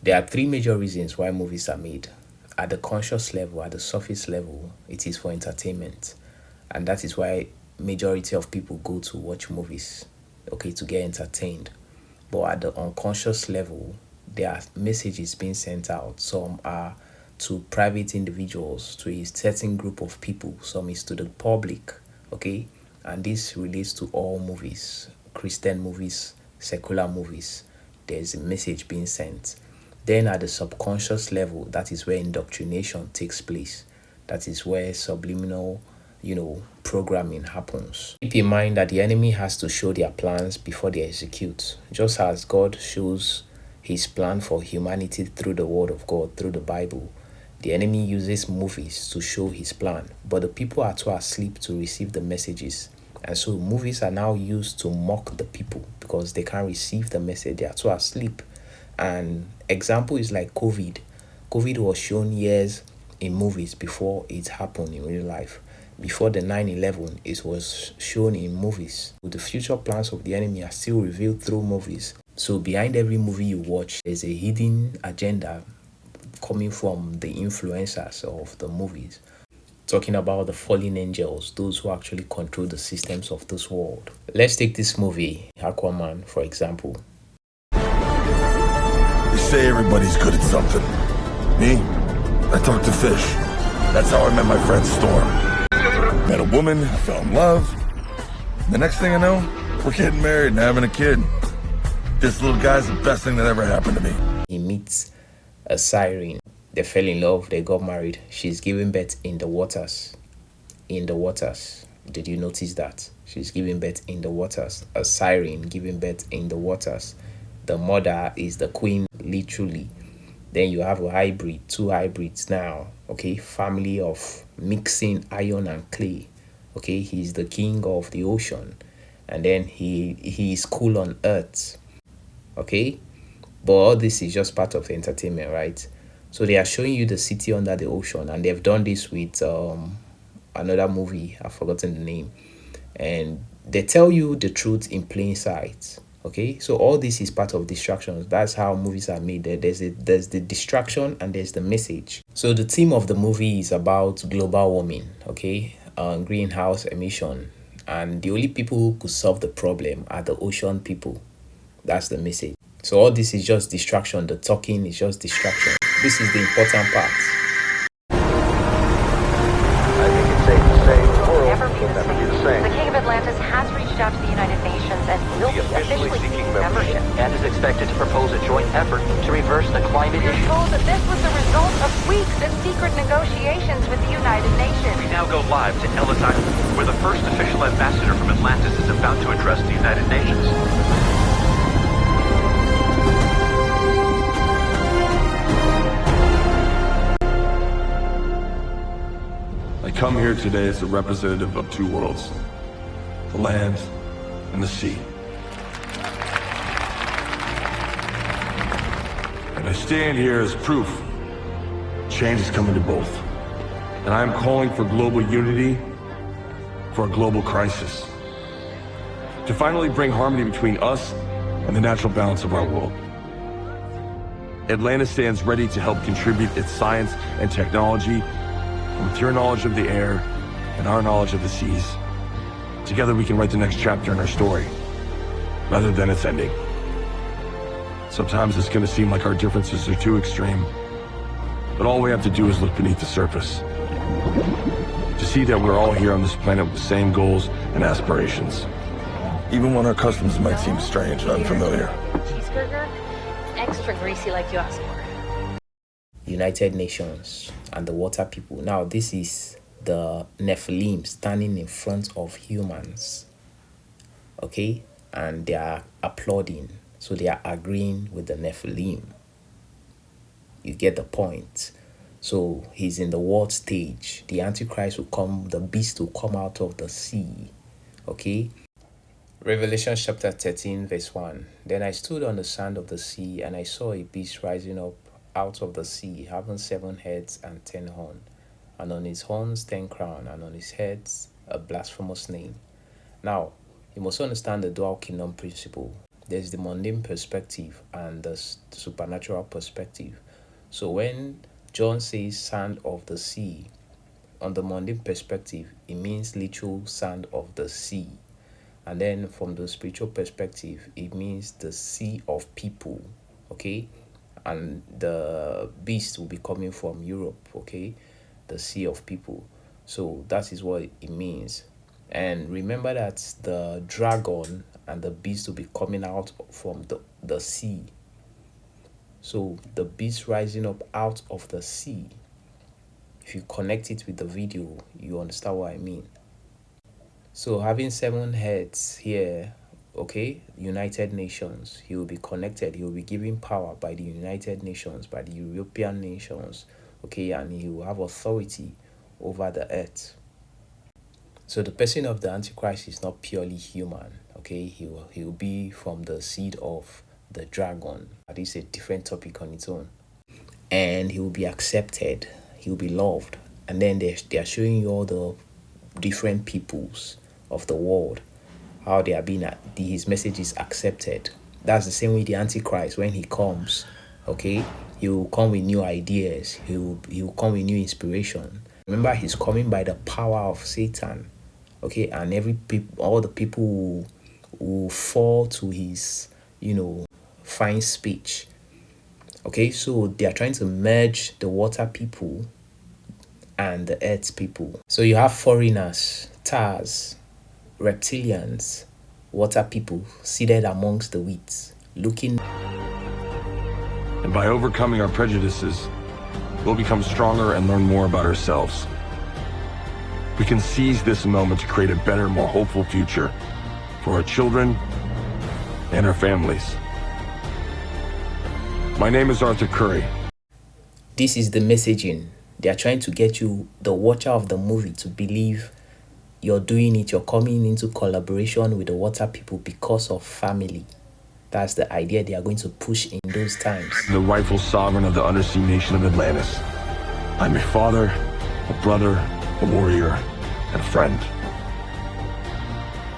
There are three major reasons why movies are made. At the conscious level, at the surface level, it is for entertainment. And that is why majority of people go to watch movies, okay, to get entertained. But at the unconscious level, there are messages being sent out. Some are to private individuals, to a certain group of people, some is to the public, okay? And this relates to all movies, Christian movies, secular movies. There's a message being sent. Then at the subconscious level, that is where indoctrination takes place. That is where subliminal, programming happens. Keep in mind that the enemy has to show their plans before they execute. Just as God shows his plan for humanity through the word of God, through the Bible, the enemy uses movies to show his plan. But the people are too asleep to receive the messages. And so movies are now used to mock the people because they can't receive the message. They are too asleep. And example is like COVID. COVID was shown years in movies before it happened in real life. Before the 9/11, it was shown in movies. The future plans of the enemy are still revealed through movies. So behind every movie you watch, there's a hidden agenda coming from the influencers of the movies. Talking about the fallen angels, those who actually control the systems of this world. Let's take this movie, Aquaman, for example. They say everybody's good at something. Me? I talk to fish. That's how I met my friend Storm. Met a woman, I fell in love. The next thing I know, we're getting married and having a kid. This little guy's the best thing that ever happened to me. He meets a siren. They fell in love, they got married. She's giving birth in the waters. In the waters. Did you notice that? She's giving birth in the waters. A siren giving birth in the waters. The mother is the queen, literally. Then you have a hybrid, two hybrids now. Okay, family of mixing iron and clay. Okay, he's the king of the ocean. And then he is cool on earth. Okay, but all this is just part of entertainment, right? So they are showing you the city under the ocean, and they've done this with another movie. I've forgotten the name, and they tell you the truth in plain sight. Okay, so all this is part of distractions. That's how movies are made. There's the distraction and there's the message. So the theme of the movie is about global warming. Okay, greenhouse emission, and the only people who could solve the problem are the ocean people. That's the message. So all this is just distraction. The talking is just distraction. This is the important part. I think it's safe to say the world will never be the same. The King of Atlantis has reached out to the United Nations and will be officially seeking membership. And is expected to propose a joint effort to reverse the climate We are issue. told that this was the result of weeks of secret negotiations with the United Nations. We now go live to Ellis Island, where the first official ambassador from Atlantis is about to address the United Nations. I come here today as a representative of two worlds, the land and the sea. And I stand here as proof change is coming to both. And I am calling for global unity for a global crisis, to finally bring harmony between us and the natural balance of our world. Atlantis stands ready to help contribute its science and technology. With your knowledge of the air and our knowledge of the seas, together we can write the next chapter in our story, rather than its ending. Sometimes it's going to seem like our differences are too extreme, but all we have to do is look beneath the surface to see that we're all here on this planet with the same goals and aspirations. Even when our customs might seem strange and unfamiliar. Cheeseburger, extra greasy like you asked for. United Nations and the water people. Now this is the Nephilim standing in front of humans. Okay, and they are applauding. So they are agreeing with the Nephilim. You get the point. So he's in the world stage. The Antichrist will come, the beast will come out of the sea. Okay. Revelation chapter 13 verse 1. Then I stood on the sand of the sea, and I saw a beast rising up out of the sea, having 7 heads and 10 horns, and on his horns 10 crowns, and on his heads a blasphemous name. Now, you must understand the dual kingdom principle. There's the mundane perspective and the supernatural perspective. So when John says sand of the sea, on the mundane perspective, it means literal sand of the sea. And then from the spiritual perspective, it means the sea of people. Okay. And the beast will be coming from Europe. Okay. The sea of people. So that is what it means. And remember that the dragon and the beast will be coming out from the sea. So the beast rising up out of the sea. If you connect it with the video, you understand what I mean. So having 7 heads here, okay, United Nations, he will be connected, he will be given power by the United Nations, by the European nations, okay, and he will have authority over the earth. So the person of the Antichrist is not purely human, okay, he will be from the seed of the dragon. That is a different topic on its own. And he will be accepted, he will be loved. And then they are showing you all the different peoples of the world, how they are being his message is accepted. That's the same way the Antichrist, when he comes, okay, he will come with new ideas, he will come with new inspiration. Remember, he's coming by the power of Satan, okay, and all the people will fall to his fine speech. Okay, so they are trying to merge the water people and the earth people. So you have foreigners, tars, reptilians, water people seated amongst the weeds, looking. And by overcoming our prejudices, we'll become stronger and learn more about ourselves. We can seize this moment to create a better, more hopeful future for our children and our families. My name is Arthur Curry. This is the messaging. They are trying to get you, the watcher of the movie, to believe you're doing it, you're coming into collaboration with the water people because of family. That's the idea they are going to push in those times. The rightful sovereign of the undersea nation of Atlantis. I'm a father, a brother, a warrior, and a friend.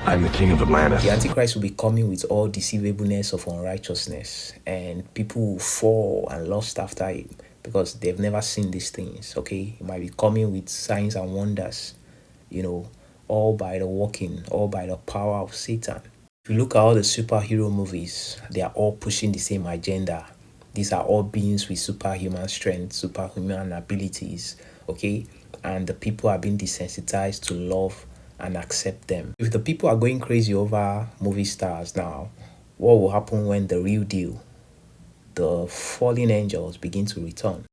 I'm the king of Atlantis. The Antichrist will be coming with all deceivableness of unrighteousness, and people will fall and lust after him because they've never seen these things. Okay, he might be coming with signs and wonders, all by the power of Satan. If you look at all the superhero movies, they are all pushing the same agenda. These are all beings with superhuman strength, superhuman abilities, okay? And the people are being desensitized to love and accept them. If the people are going crazy over movie stars now, what will happen when the real deal, the fallen angels, begin to return?